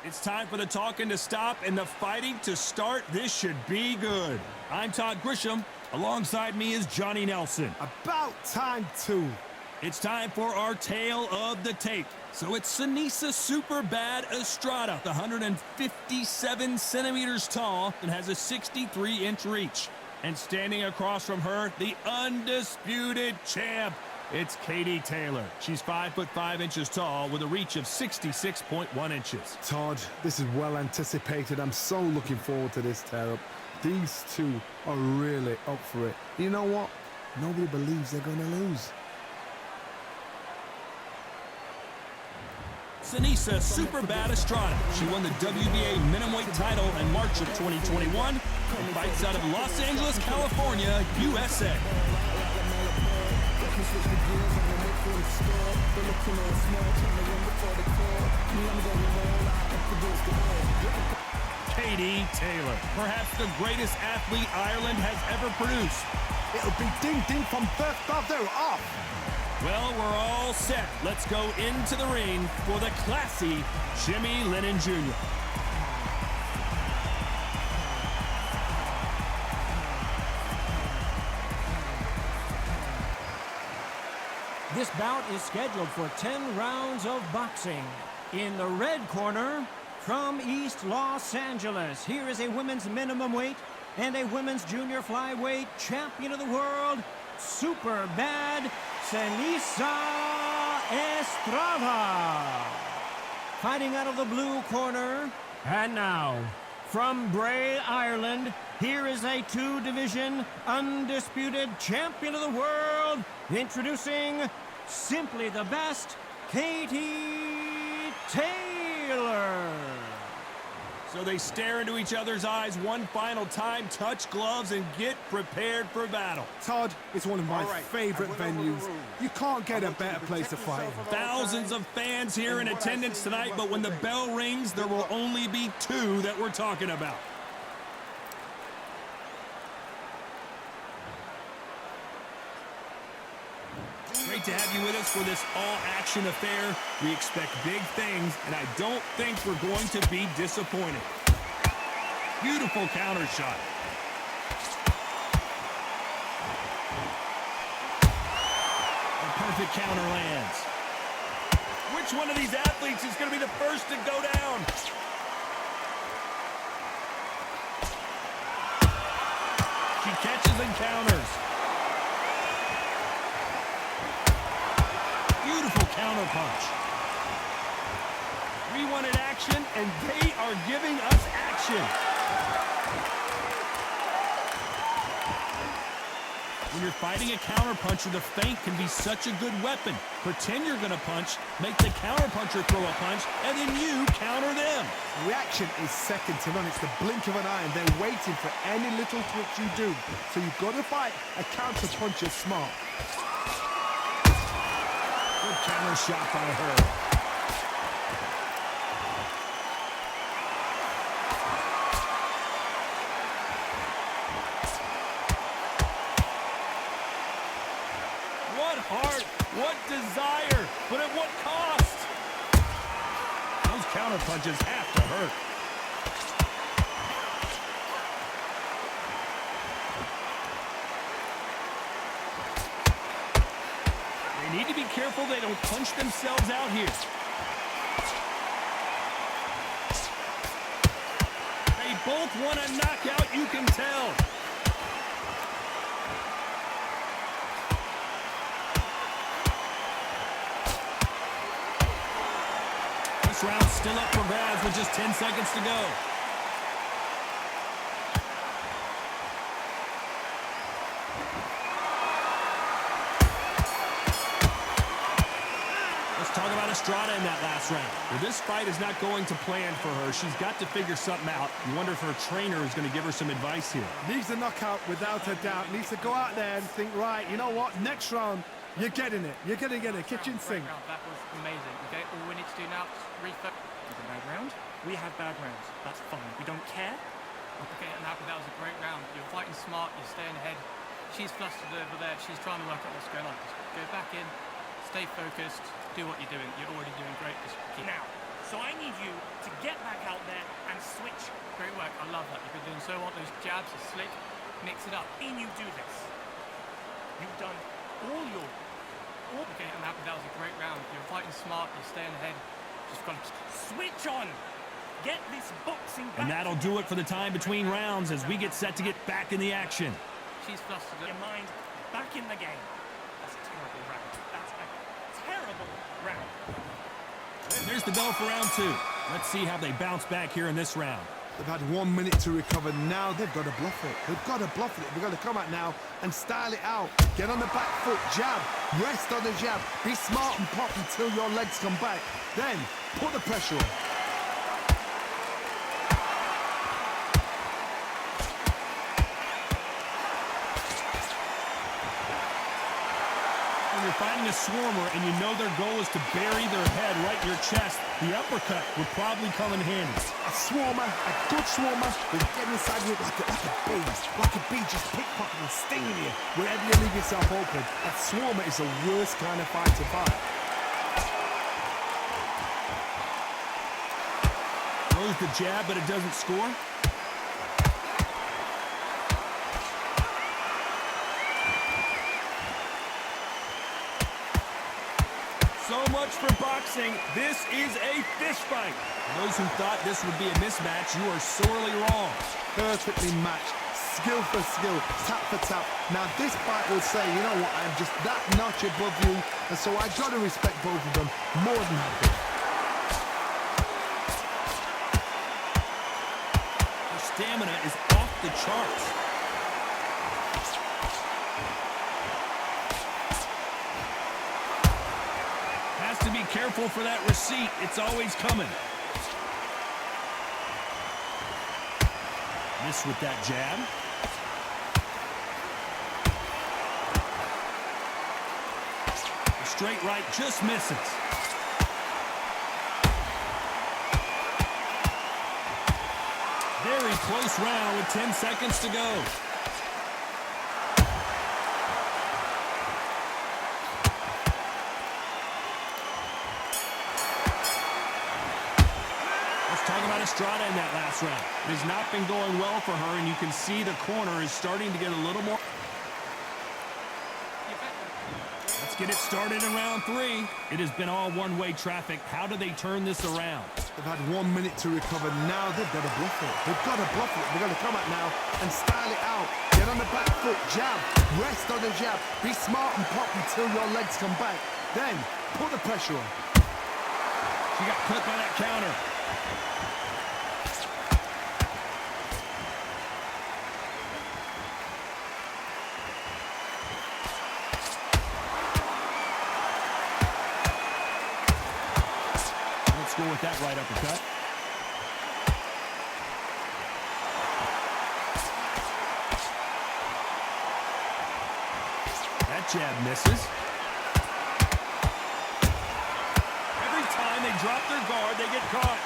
It's time for the talking to stop and the fighting to start. This should be good. I'm Todd Grisham. Alongside me is Johnny Nelson. About time, too. It's time for our tale of the tape. So it's Seniesa super bad Estrada, 157 centimeters tall and has a 63-inch reach. And standing across from her, the undisputed champ. It's Katie Taylor. She's 5'5" tall with a reach of 66.1 inches. Todd, this is well anticipated. I'm so looking forward to this tear-up. These two are really up for it. You know what? Nobody believes they're going to lose. Seniesa super bad Estrada. She won the WBA minimumweight title in March of 2021 and fights out of Los Angeles, California, USA. Katie Taylor, perhaps the greatest athlete Ireland has ever produced. It'll be ding-ding from further off. Well, we're all set. Let's go into the ring for the classy Jimmy Lennon Jr. This bout is scheduled for 10 rounds of boxing. In the red corner, from East Los Angeles, here is a women's minimum weight and a women's junior flyweight champion of the world, super bad Seniesa Estrada. Fighting out of the blue corner, and now, from Bray, Ireland, here is a two-division undisputed champion of the world, introducing simply the best, Katie Taylor. So they stare into each other's eyes one final time, touch gloves, and get prepared for battle. Todd, it's one of my favorite venues. You can't get a better place to fight. Thousands of fans here in attendance tonight, but when the bell rings, there will only be two that we're talking about. Great to have you with us for this all-action affair. We expect big things, and I don't think we're going to be disappointed. Beautiful counter shot. A perfect counter lands. Which one of these athletes is going to be the first to go down? She catches and counters. Beautiful counter punch. We wanted action, and they are giving us action. When you're fighting a counter puncher, the feint can be such a good weapon. Pretend you're going to punch, make the counter puncher throw a punch, and then you counter them. Reaction is second to none. It's the blink of an eye, and they're waiting for any little twitch you do. So you've got to fight a counter puncher smart. Good counter shot by her. What heart, what desire, but at what cost? Those counter punches have to hurt. They need to be careful they don't punch themselves out here. They both want a knockout, you can tell. This round's still up for grabs with just 10 seconds to go. Let's talk about Estrada in that last round. Well, this fight is not going to plan for her. She's got to figure something out. You wonder if her trainer is going to give her some advice here. Needs a knockout without a doubt. Needs to go out there and think, right, you know what, next round, you're getting it. You're going to get a kitchen sink. That was amazing. Okay, all we need to do now is refocus. It's a bad round. We have bad rounds. That's fine. We don't care. Okay, and that was a great round. You're fighting smart. You're staying ahead. She's flustered over there. She's trying to work out what's going on. Just go back in. Stay focused. Do what you're doing. You're already doing great. Just keep now. So I need you to get back out there and switch. Great work. I love that. You've been doing so well. Those jabs are slick. Mix it up. And you do this. You've done all your... Okay, and that was a great round. You're fighting smart. You're staying ahead. Just got to switch on. Get this boxing back. And that'll do it for the time between rounds as we get set to get back in the action. She's flustered. Your mind back in the game. That's a terrible round. That's a terrible round. And there's the bell for round 2. Let's see how they bounce back here in this round. They've had 1 minute to recover. Now they've got to bluff it. They've got to bluff it. They've got to come out now and style it out. Get on the back foot, jab, rest on the jab. Be smart and pop until your legs come back. Then put the pressure on. When you're fighting a swarmer and you know their goal is to bury their head right in your chest, the uppercut would probably come in handy. A swarmer, a good swarmer, will get inside you like a bee, just pickpocketing and stinging you wherever you leave yourself open. A swarmer is the worst kind of fight to fight. Throws the jab, but it doesn't score. So much for boxing. This is a fist fight. For those who thought this would be a mismatch, you are sorely wrong. Perfectly matched, skill for skill, tap for tap. Now this fight will say, you know what, I'm just that notch above you, and so I got to respect both of them more than happy. Her stamina is off the charts. To be careful for that receipt. It's always coming. Miss with that jab. The straight right just misses. Very close round with 10 seconds to go. Talk about Estrada in that last round. It has not been going well for her, and you can see the corner is starting to get a little more. Let's get it started in round 3. It has been all one-way traffic. How do they turn this around? They've had 1 minute to recover. Now they've got to bluff it. They've got to bluff it. They've got to come out now and style it out. Get on the back foot, jab, rest on the jab. Be smart and pop until your legs come back. Then put the pressure on. She got clipped by that counter. With that right uppercut. That jab misses. Every time they drop their guard, they get caught.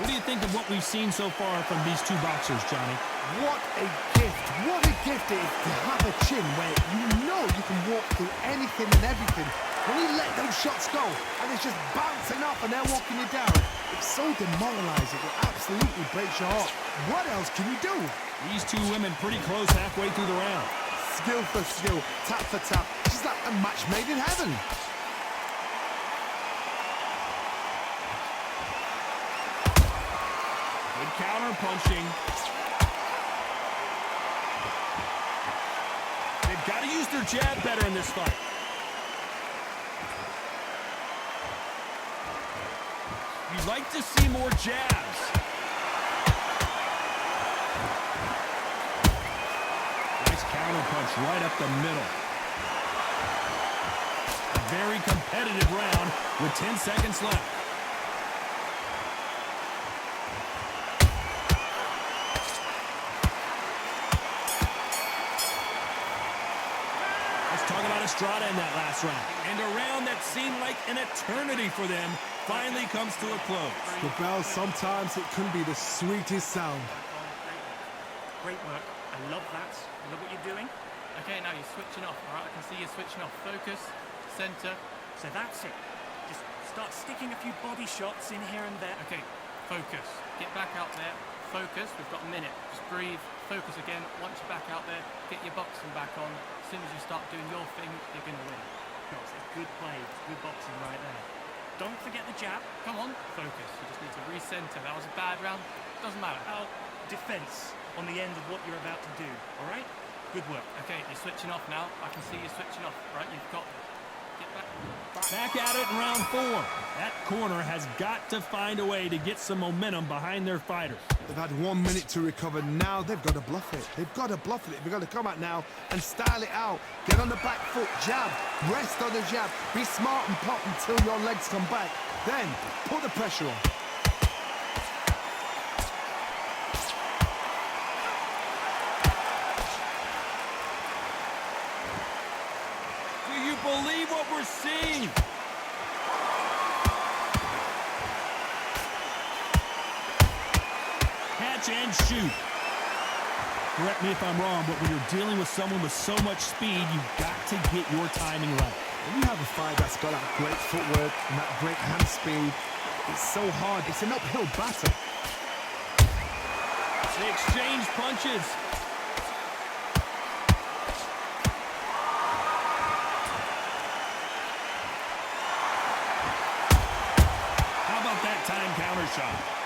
What do you think of what we've seen so far from these two boxers, Johnny? What a gift. What a gift it is to have a chin where you know you can walk through anything and everything. When you let those shots go, and it's just bouncing up and they're walking you down, it's so demoralizing. It absolutely breaks your heart. What else can you do? These two women pretty close halfway through the round. Skill for skill, tap for tap. She's like a match made in heaven. Good counter punching. They've got to use their jab better in this fight. You'd like to see more jabs. Nice counter punch right up the middle. A very competitive round with 10 seconds left. Let's talk about Estrada in that last round. And a round that seemed like an eternity for them finally comes to a close. The bell, sometimes it can be the sweetest sound. Great work. I love that. I love what you're doing. Okay, now you're switching off. All right, I can see you're switching off. Focus, center, So that's it. Just start sticking a few body shots in here and there. Okay, focus. Get back out there. Focus. We've got a minute. Just breathe. Focus again. Once you're back out there, get your boxing back on. As soon as you start doing your thing, you're going to win. That's a good play. Good boxing right there. Don't forget the jab. Come on. Focus. You just need to recenter. That was a bad round. Doesn't matter. Defense on the end of what you're about to do. All right? Good work. Okay, you're switching off now. I can see you switching off. Right, you've got this. Get back. Back at it in round 4. That corner has got to find a way to get some momentum behind their fighters. They've had 1 minute to recover. Now they've got to bluff it. They've got to bluff it. They've got to come out now and style it out. Get on the back foot, jab, rest on the jab. Be smart and pop until your legs come back. Then put the pressure on. Do you believe what we're seeing? Catch and shoot. Correct me if I'm wrong, but when you're dealing with someone with so much speed, you've got to get your timing right. When you have a fight that's got that great footwork and that great hand speed, it's so hard. It's an uphill battle. They exchange punches. How about that time counter shot?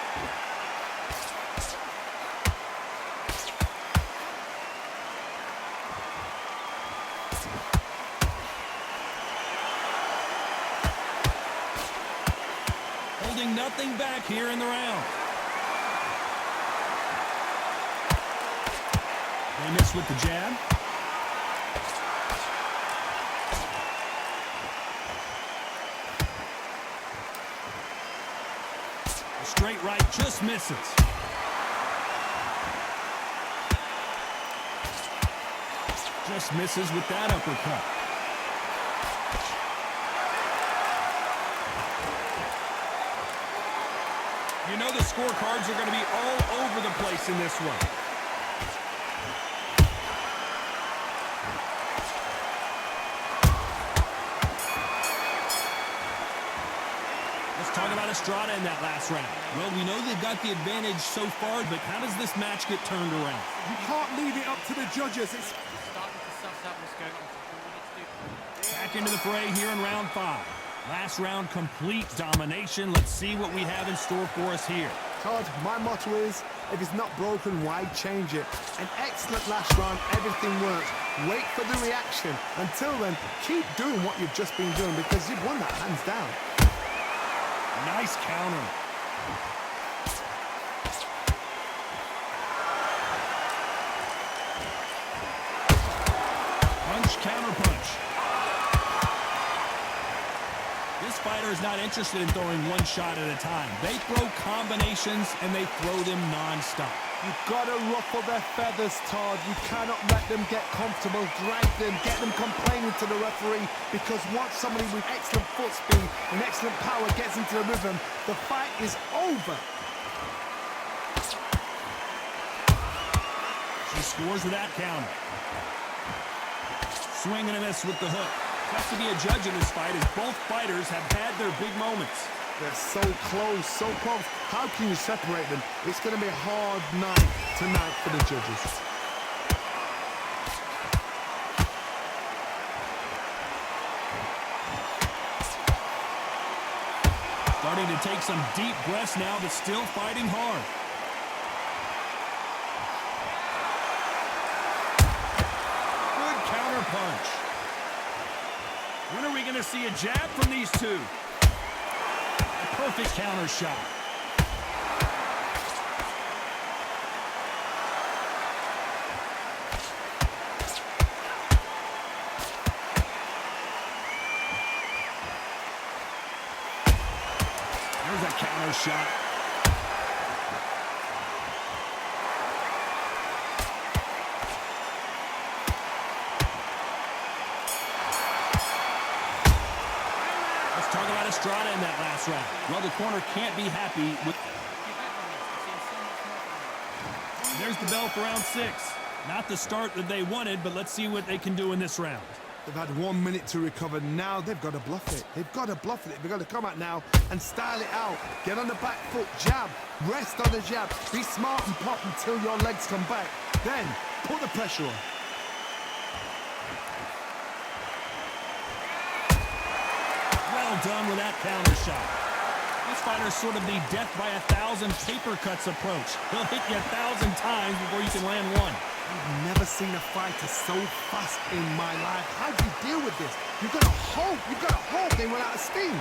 Holding nothing back here in the round. They miss with the jab. The straight right just misses. Just misses with that uppercut. You know the scorecards are going to be all over the place in this one. Let's talk about Estrada in that last round. Well, we know they've got the advantage so far, but how does this match get turned around? You can't leave it up to the judges. It's Starting to suss out what's going on. What we need to do. Back into the fray here in round 5. Last round, complete domination. Let's see what we have in store for us here. Todd, my motto is, if it's not broken, why change it? An excellent last round, everything works. Wait for the reaction. Until then, keep doing what you've just been doing because you've won that hands down. Nice counter. Punch, counter punch. This fighter is not interested in throwing one shot at a time. They throw combinations and they throw them non-stop. You've got to ruffle their feathers, Todd. You cannot let them get comfortable, drag them, get them complaining to the referee, because once somebody with excellent foot speed and excellent power gets into the rhythm, the fight is over. She scores with that counter. Swing and a miss with the hook. Tough to be a judge in this fight as both fighters have had their big moments. They're so close, so close. How can you separate them? It's going to be a hard night tonight for the judges. Starting to take some deep breaths now, but still fighting hard. Good counter punch. When are we going to see a jab from these two? A perfect counter shot. There's a counter shot. Let's talk about Estrada in that last round. Well, the corner can't be happy with... There's the bell for round 6. Not the start that they wanted, but let's see what they can do in this round. They've had 1 minute to recover. Now they've got to bluff it. They've got to bluff it. They've got to come out now and style it out. Get on the back foot, jab, rest on the jab. Be smart and pop until your legs come back. Then put the pressure on. Well done with that counter shot. This fighter's sort of the death by 1,000 paper cuts approach. He'll hit you 1,000 times before you can land one. I've never seen a fighter so fast in my life. How do you deal with this? You've got to hope they run out of steam.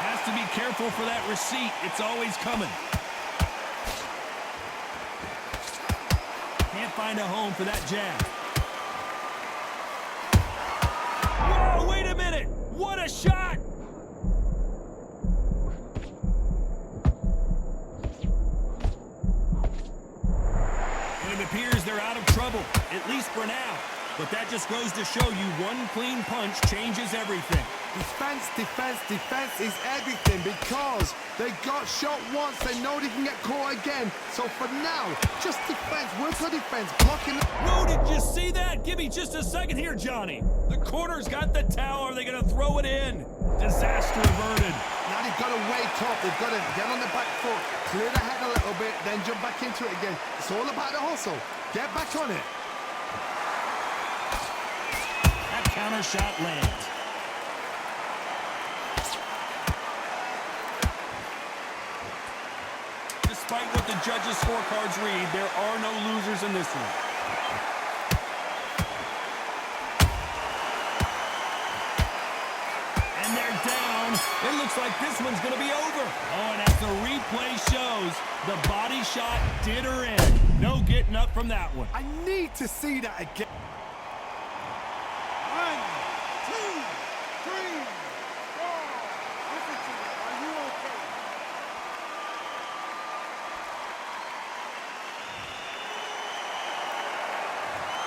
Has to be careful for that receipt. It's always coming. Can't find a home for that jab. Whoa, wait a minute! What a shot! And it appears they're out of trouble, at least for now. But that just goes to show you one clean punch changes everything. Defense is everything because they got shot once. They know they can get caught again. So for now, just defense. Work on defense. Blocking. Whoa, did you see that? Give me just a second here, Johnny. The corner's got the towel. Are they going to throw it in? Disaster averted. Now they've got to wake up. They've got to get on the back foot, clear the head a little bit, then jump back into it again. It's all about the hustle. Get back on it. That counter shot lands. Despite what the judges' scorecards read, there are no losers in this one. And they're down. It looks like this one's going to be over. Oh, and as the replay shows, the body shot did her in. No getting up from that one. I need to see that again. 1, 2, 3, 4. Listen to me. Are you okay?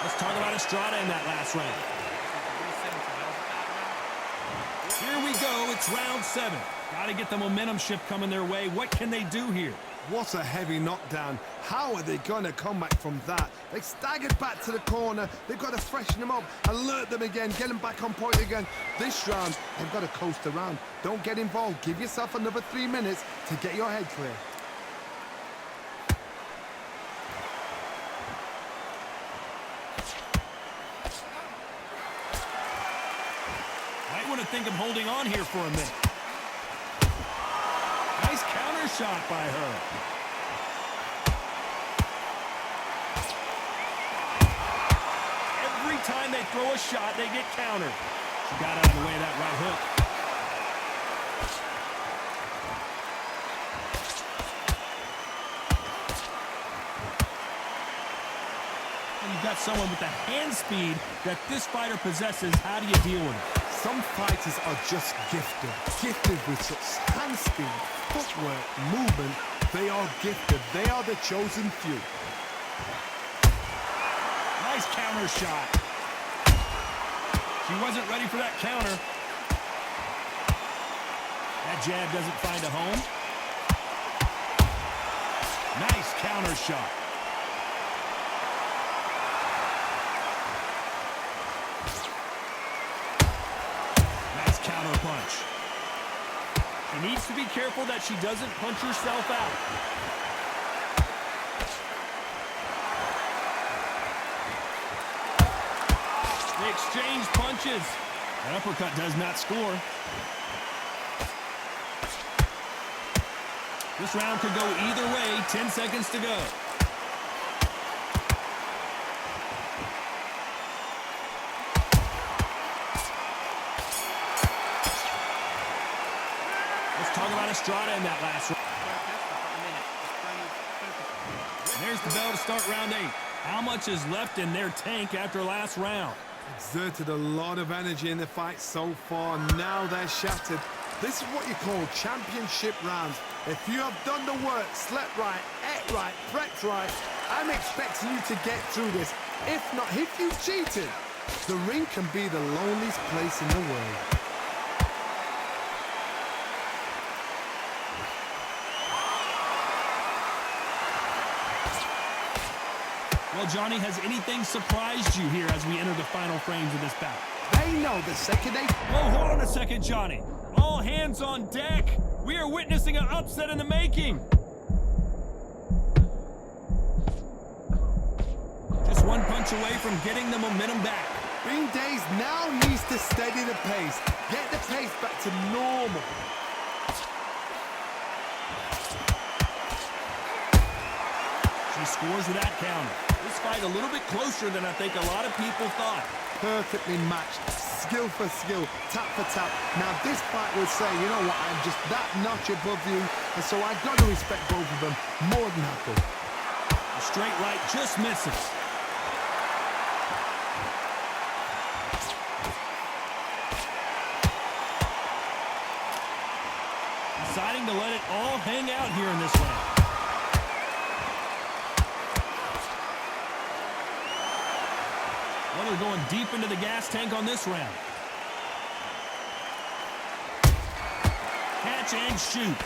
Let's talk about Estrada in that last round. Here we go. It's round 7. Got to get the momentum shift coming their way. What can they do here? What a heavy knockdown. How are they going to come back from that? They staggered back to the corner. They've got to freshen them up, alert them again, get them back on point again. This round, they've got to coast around. Don't get involved. Give yourself another 3 minutes to get your head clear. Might want to think of holding on here for a minute. Nice counter shot by her. Every time they throw a shot, they get countered. She got out of the way of that right hook. When you've got someone with the hand speed that this fighter possesses, how do you deal with it? Some fighters are just gifted with such hand speed, footwork, movement. They are gifted. They are the chosen few. Nice counter shot. She wasn't ready for that counter. That jab doesn't find a home. Nice counter shot. Counter punch. She needs to be careful that she doesn't punch herself out. They exchange punches. That uppercut does not score. This round could go either way. 10 seconds to go. Talk about Estrada in that last round. There's the bell to start round 8. How much is left in their tank after last round? Exerted a lot of energy in the fight so far. Now they're shattered. This is what you call championship rounds. If you have done the work, slept right, ate right, prepped right, I'm expecting you to get through this. If not, if you cheated, the ring can be the loneliest place in the world. Well, Johnny, has anything surprised you here as we enter the final frames of this bout? They know the second they... Whoa, hold on a second, Johnny. All hands on deck. We are witnessing an upset in the making. Just one punch away from getting the momentum back. Being dazed now needs to steady the pace. Get the pace back to normal. She scores with that counter. This fight a little bit closer than I think a lot of people thought. Perfectly matched, skill for skill, tap for tap. Now this fight will say, you know what, I'm just that notch above you, and so I've got to respect both of them more than happy. The straight right just misses. Deciding to let it all hang out here in this round. Well, they're going deep into the gas tank on this round. Catch and shoot.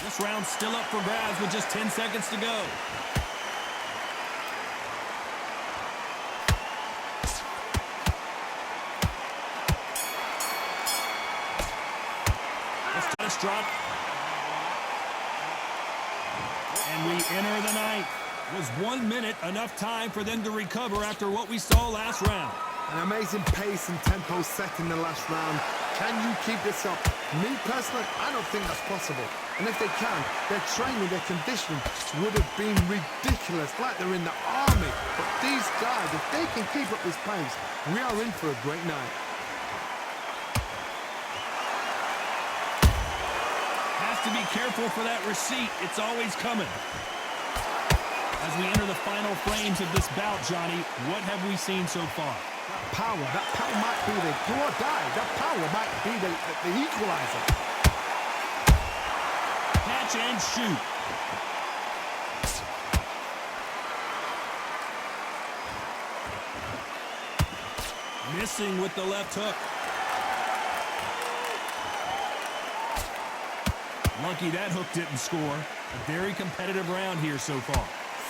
This round's still up for grabs with just 10 seconds to go. Estrada. And we enter the ninth. Was 1 minute enough time for them to recover after what we saw last round? An amazing pace and tempo set in the last round. Can you keep this up? Me personally, I don't think that's possible. And if they can, their training, their conditioning would have been ridiculous, like they're in the army. But these guys, if they can keep up this pace, we are in for a great night. Has to be careful for that receipt. It's always coming. As we enter the final frames of this bout, Johnny, what have we seen so far? That power might be the do or die. That power might be the equalizer. Catch and shoot. Missing with the left hook. Lucky that hook didn't score. A very competitive round here so far.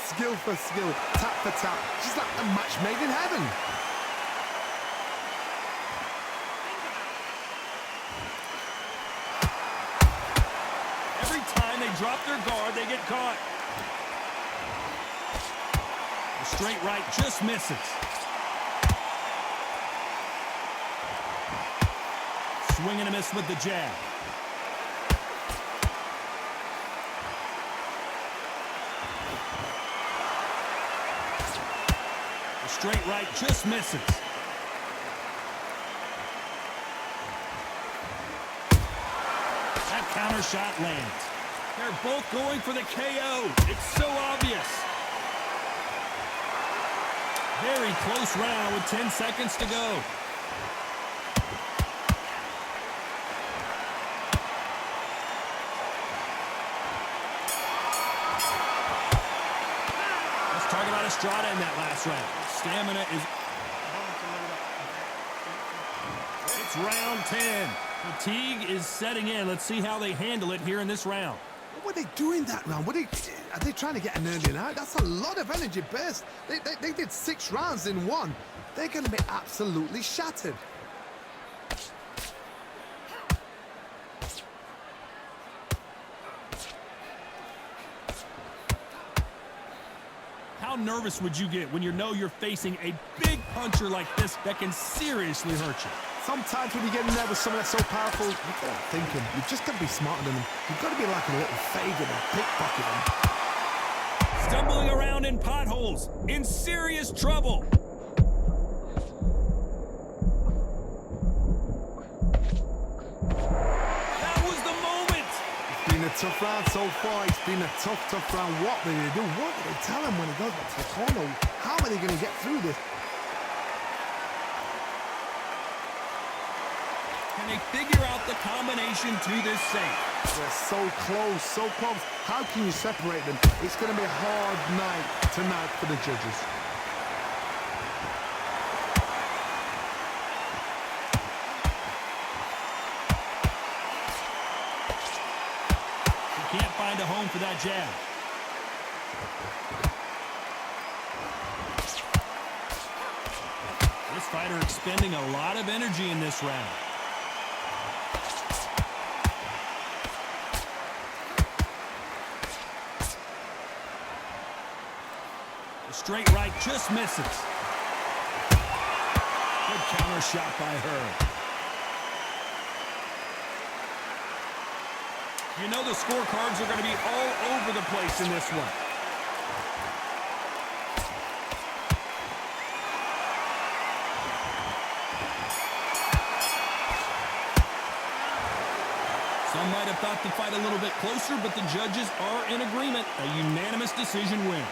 Skill for skill, tap for tap. Just like a match made in heaven. Every time they drop their guard, they get caught. The straight right just misses. Swing and a miss with the jab. The straight right just misses. That counter shot lands. They're both going for the KO. It's so obvious. Very close round with 10 seconds to go. Let's talk about Estrada in that last round. Stamina is... It's round 10. Fatigue is setting in. Let's see how they handle it here in this round. What were they doing that round? Are they trying to get an early night? That's a lot of energy burst. They did 6 rounds in one. They're going to be absolutely shattered. How nervous would you get when you know you're facing a big puncher like this that can seriously hurt you? Sometimes when you get in there with someone that's so powerful, you've got to think him. You've just got to be smarter than them. You've got to be like a little faggot and pickpocket them. Stumbling around in potholes, in serious trouble. That was the moment. It's been a tough round so far. It's been a tough round. What will they do? What do they tell him when he goes back to the corner? How are they going to get through this? Can they figure out the combination to this safe? They're so close, so close. How can you separate them? It's going to be a hard night tonight for the judges. find a home for that jab. This fighter expending a lot of energy in this round. The straight right just misses. Good counter shot by her. You know the scorecards are going to be all over the place in this one. Some might have thought the fight a little bit closer, but the judges are in agreement. A unanimous decision win.